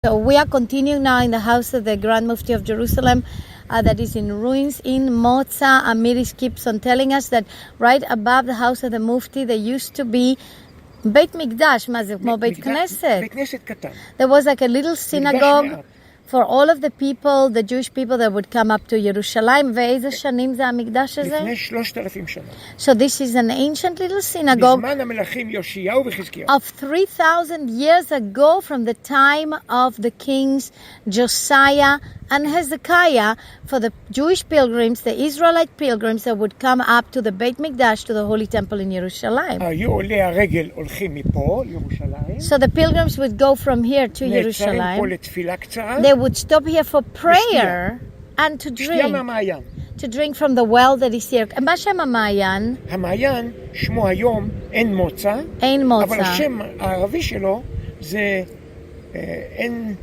So we are continuing now in the house of the Grand Mufti of Jerusalem that is in ruins in Motsa. Amiris keeps on telling us that right above the house of the Mufti there used to be Beit Mikdash, מה זה? כמו בית כנסת. בית כנסת קטן. There was like a little synagogue for all of the people, the Jewish people that would come up to ירושלים. ואיזה שנים זה המקדש הזה? לפני 3,000 שנה. So this is an ancient little synagogue בזמן המלכים יאשיהו וחזקיהו. of 3,000 years ago, from the time of the kings Josiah and Hezekiah, for the Jewish pilgrims, the Israelite pilgrims that would come up to the Beit Mikdash, to the Holy Temple in Jerusalem. היו עולי הרגל הולכים מפה לירושלים. So the pilgrims would go from here to נעצרים Jerusalem. פה לתפילה קצרה. They would stop here for prayer and to שתייה drink. מהמעיין. To drink from the well that is here. מה שם המעיין? המעיין, שמו היום אין מוצא. אין מוצא. אבל השם הערבי שלו זה אין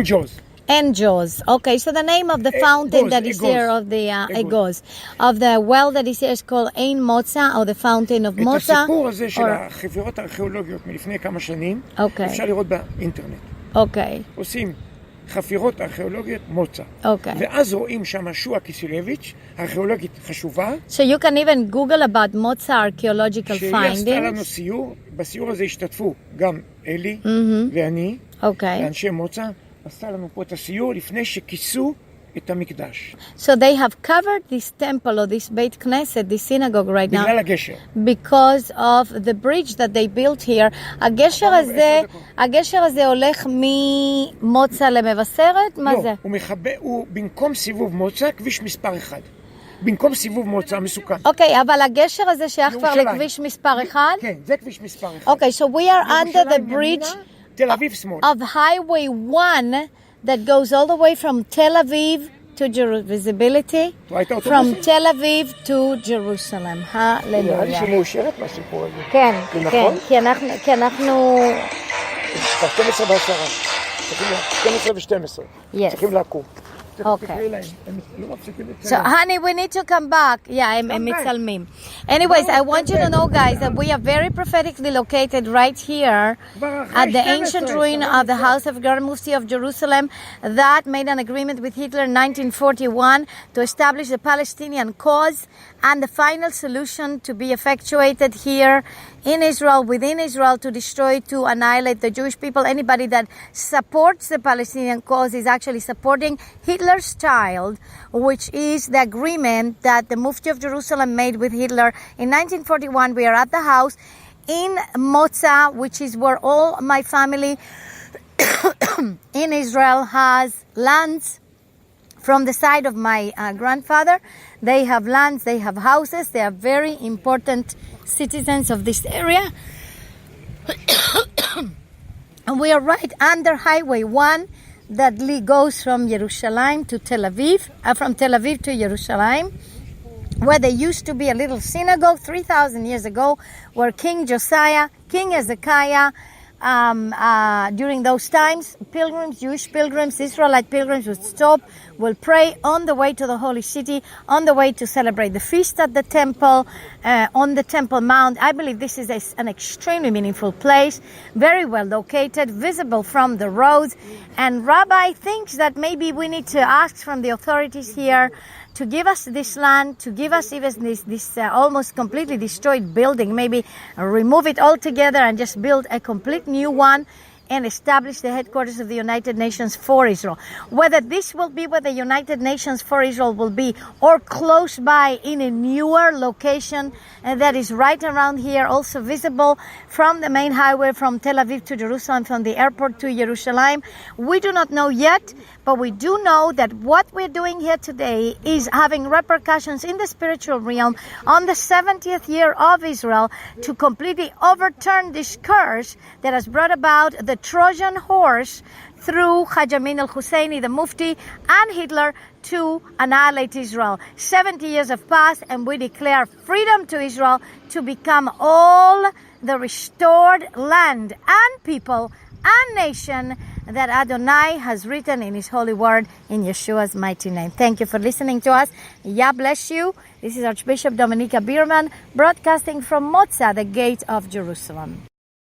ג'וז. Engos. Okay, so the name of the fountain that is here of the Egos, of the well that is here is called Ein Motsa, or the fountain of את Motsa. הסיפור הזה של החפירות הארכיאולוגיות מלפני כמה שנים, אפשר לראות באינטרנט. Okay. עושים חפירות ארכיאולוגיות מוצא. Okay. ואז רואים שם שוע קיסילביץ', ארכיאולוגית חשובה. So you can even Google about Motsa archaeological שהיא עשתה לנו findings. סיור, בסיור הזה השתתפו גם אלי ואני, Okay. ואנשי מוצא. עשתה לנו פה את הסיור לפני שכיסו את המקדש. So they have covered this temple or this Beit Knesset, this synagogue right now, בגלל הגשר. because of the bridge that they built here. הגשר הזה הולך ממוצא למבשרת? מה זה? הוא במקום סיבוב מוצא, כביש מספר 1. במקום סיבוב מוצא מסוכן. אוקיי, אבל הגשר הזה שייך כבר לכביש מספר 1? כן, זה כביש מספר 1. Okay, so we are under the bridge תל אביב שמאל. of Highway 1 that goes all the way from Tel Aviv to Jerusalem. Visibility? From Tel Aviv to Jerusalem. נראה לי Hallelujah. שמאושרת מהסיפור הזה. כן, זה כן, נכון? כי אנחנו... 12 ב-10. 12 ו-12. Yes. צריכים לקום. Okay. תקראי להם, הם לא מפסיקים So, לציין. honey, we need to come back. Yeah, הם מצלמים. Anyways, I want you to know, guys, that we are very prophetically located right here at the ancient ruin of the house of Grand Mufti of Jerusalem that made an agreement with Hitler in 1941 to establish the Palestinian cause and the final solution to be effectuated here in Israel, within Israel, to destroy, to annihilate the Jewish people. Anybody that supports the Palestinian cause is actually supporting Hitler's child, which is the agreement that the Mufti of Jerusalem made with Hitler in 1941. We are at the house in Motsa, which is where all my family in Israel has lands. From the side of my grandfather, they have lands, they have houses, they are very important citizens of this area. And we are right under Highway 1 that goes from Jerusalem to Tel Aviv, from Tel Aviv to Jerusalem, where there used to be a little synagogue 3,000 years ago, where King Josiah, King Hezekiah, during those times, pilgrims, Jewish pilgrims, Israelite pilgrims would stop, will pray on the way to the holy city, on the way to celebrate the feast at the temple, on the Temple Mount. I believe this is an extremely meaningful place, very well located, visible from the roads. And Rabbi thinks that maybe we need to ask from the authorities here to give us this land, to give us even this almost completely destroyed building, maybe remove it altogether and just build a complete new one and establish the headquarters of the United Nations for Israel. Whether this will be where the United Nations for Israel will be, or close by in a newer location that is right around here, also visible from the main highway from Tel Aviv to Jerusalem, from the airport to Jerusalem, we do not know yet, but we do know that what we're doing here today is having repercussions in the spiritual realm on the 70th year of Israel to completely overturn this curse that has brought about the Trojan horse through Haj Amin al-Husseini, the Mufti, and Hitler to annihilate Israel. 70 years have passed, and we declare freedom to Israel to become all the restored land and people and nation that Adonai has written in His holy word in Yeshua's mighty name. Thank you for listening to us. Yah bless you. This is Archbishop Dominika Bierman broadcasting from Motsa, the gate of Jerusalem.